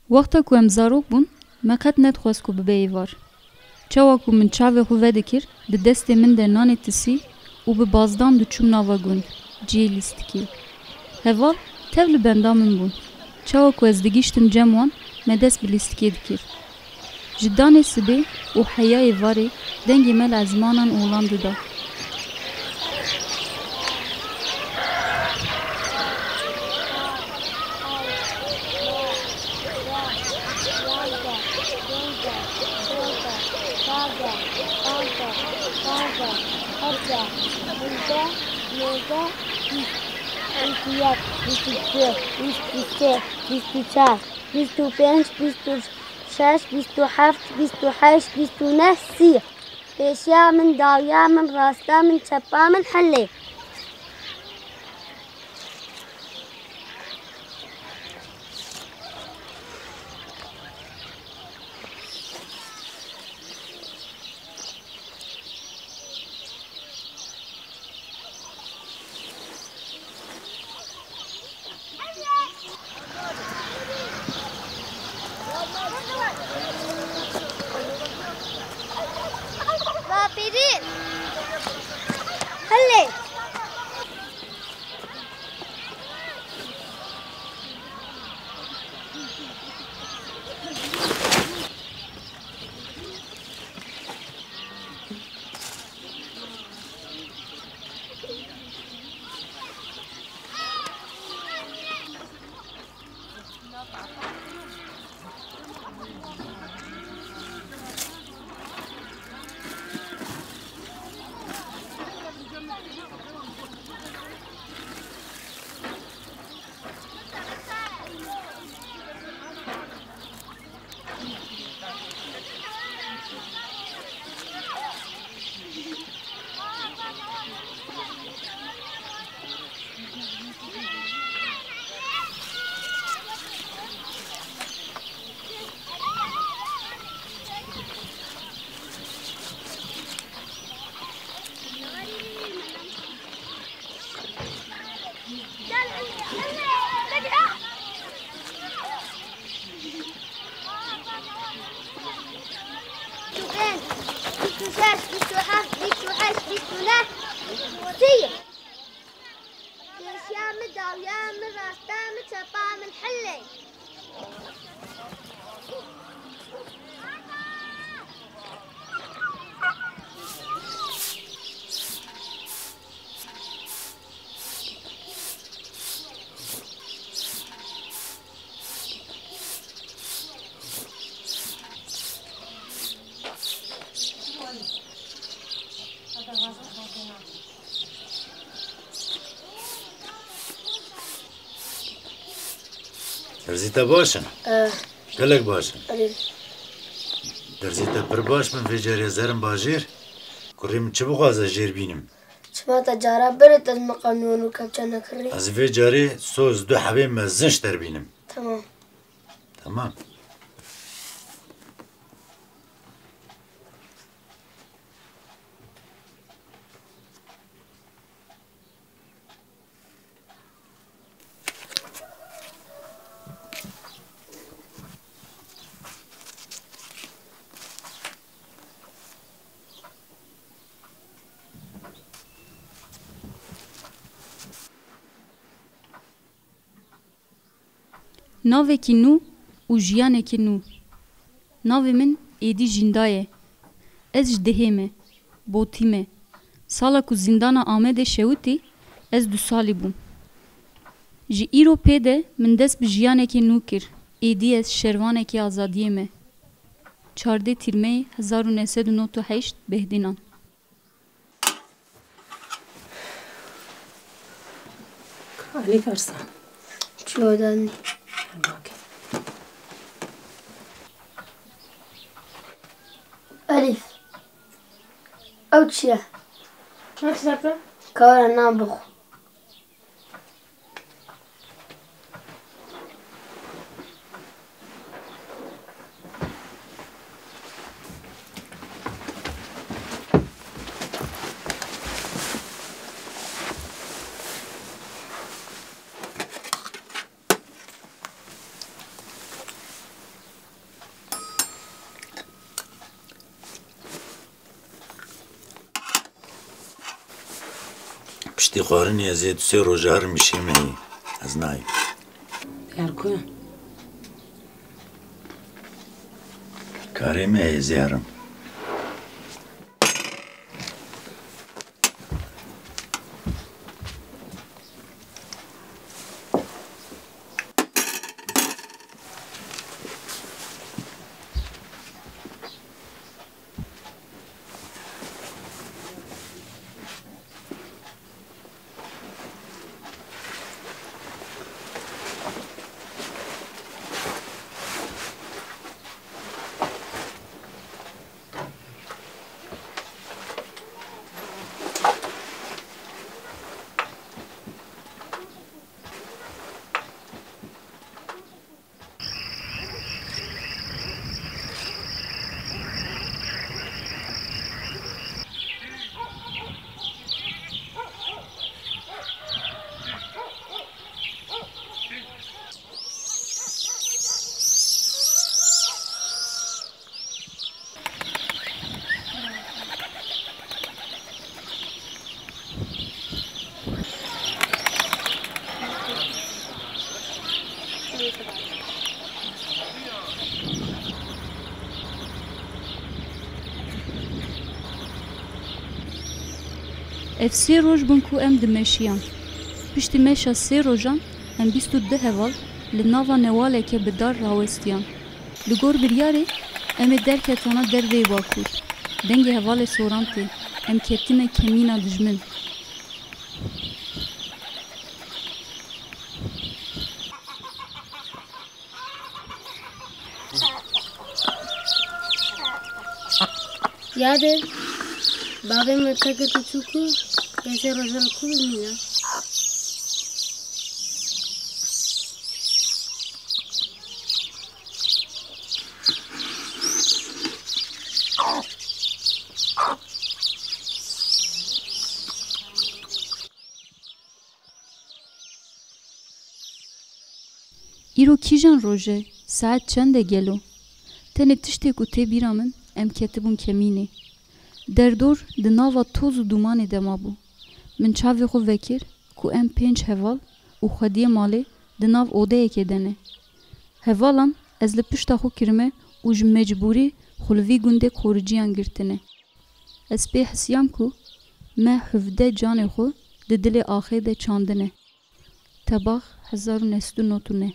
وقتا کو ام زاروک بون ما قد ندخواست کو ببه ایوار. چاوا کو من چاوه خو وده کر به دست من ده نان تسی و به بازدان دو چوم ناوا گوند جی لیستکی. هوا تول بندامن بون. چاوا کو از دگیشتم جموان ما دست به لیستکی دکر. جدان سبه و حیای واره دنگی مل از مانان اولان دودا. پیشیا من داویا من راستا من چپا من حله درزیتا باشن؟ گلک باشن؟ درزیتا پر باش من ویجاری زرم باجیر کریم چه بخوازه جیر بینیم؟ چما تا جارا برد از مقانونو کبچه نکردی؟ از ویجاری سوز دو حبه مزنش در بینیم. تمام. تمام. ناوێکی نو û jiyanekî nû. Navê min êdî Jinda ye. Ez ji dihê me, botî me. Sala ku zîndana Amedê şewitî, ez 2 salî bûm. Ji îro pê de min dest bi jiyanekê nû kir. Êdî ez şervanekî azadiyê me. 14 Tîrmeyê 1998 Bêhdînan. Kalî versa. Çodani. Elif. Ew çi ye? Ne çizepe? Kara nabixwe. Piştî xwarinê ez ê 2-3 roja herim mişîmeyî. Ez nayêm. دیار کو Karê me êzê herim. Ev sê roj bûn ku em dimeşiyan. Piştî meşa sê rojan em 22 heval li nava newaleke bi dar rawestiyan. Li gor biryarê em ê derketana dervê Bakur. Dengê hevalê soran tê. Em ketine kemîna dijmin. Yadır. Babam öteki tutuku. Kese rozal kulmina. Îro kîjan roj e? Saet çend e gelo? Tenê tiştê ku tê bîra min em ketibûn kemînê. Derdor di nava toz û dumanê de mabû. Min çavê xwe vekir ku em 5 heval û xwediyê malê di nav odeyekê de ne. Hevalan ez li pişta xwe kirime û ji mecbûrî xwe li vî gundê koriciyan girtine. Ez pê hisiyam ku me 17 canê xwe di dilê axê de çandine. Tebax 1999.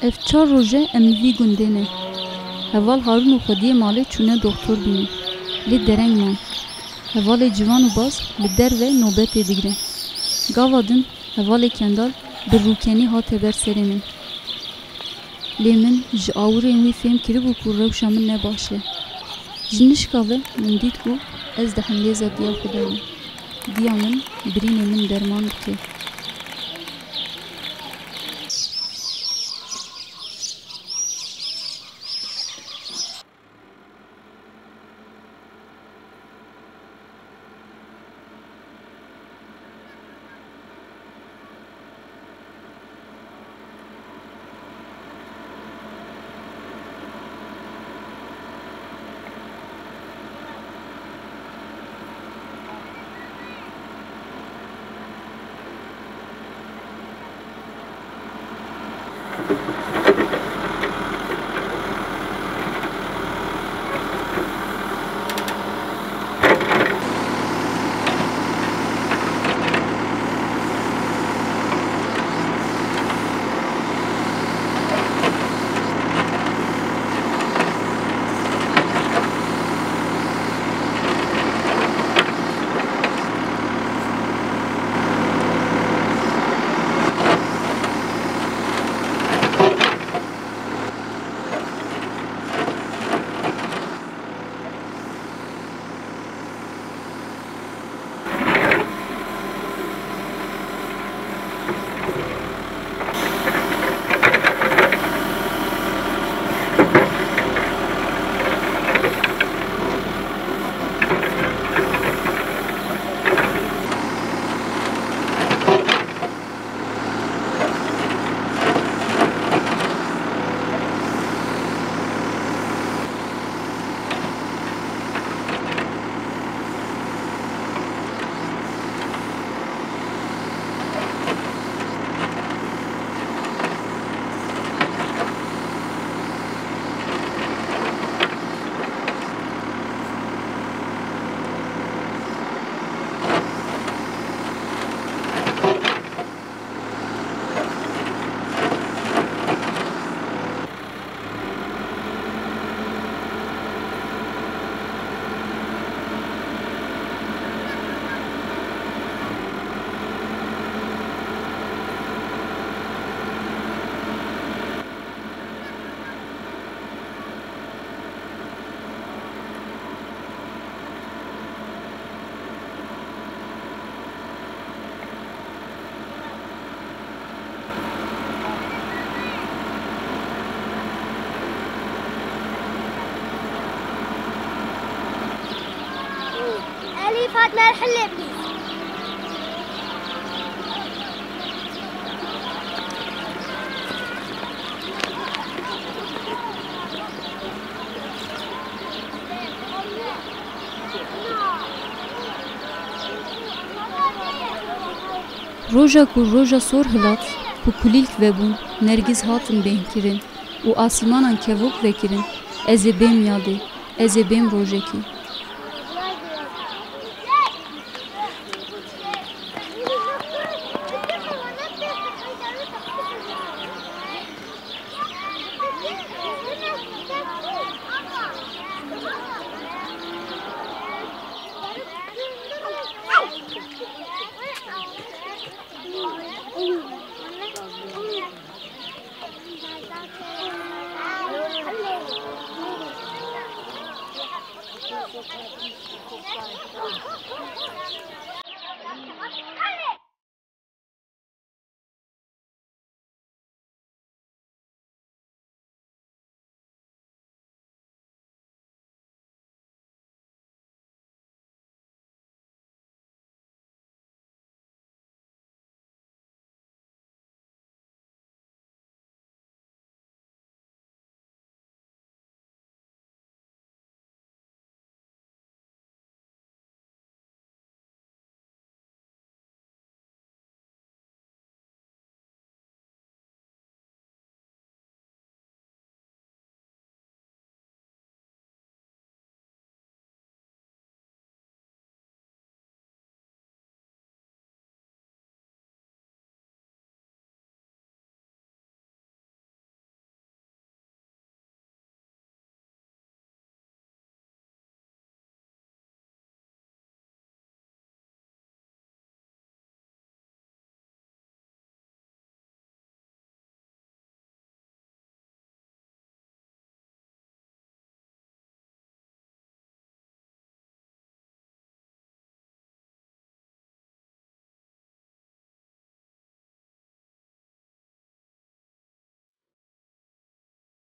Ev 4 roje em li vî gundê ne. Heval Harun û xwediyê malê çûne doktor bînê. Lê dereng man. Hevalê civan û baz li derve nobetê digre. Gava din hevalê kendal bi rûkenî hate ber serê min. Lê min ji awirên wî fêm kiribû ku rewşa min ne baş e. Ji nişka ve min dît ku ez di hemlêza diya xwe de me. Diya min birînê min derman dike. لي فاطمة الحلة بليز. Roja ku roja sor hilat, ku kulîlk vebûn, nergiz hatin bêhkirin û asîmanan kevok vekirin, ez ê bêm yadê, ez ê bêm rojekî.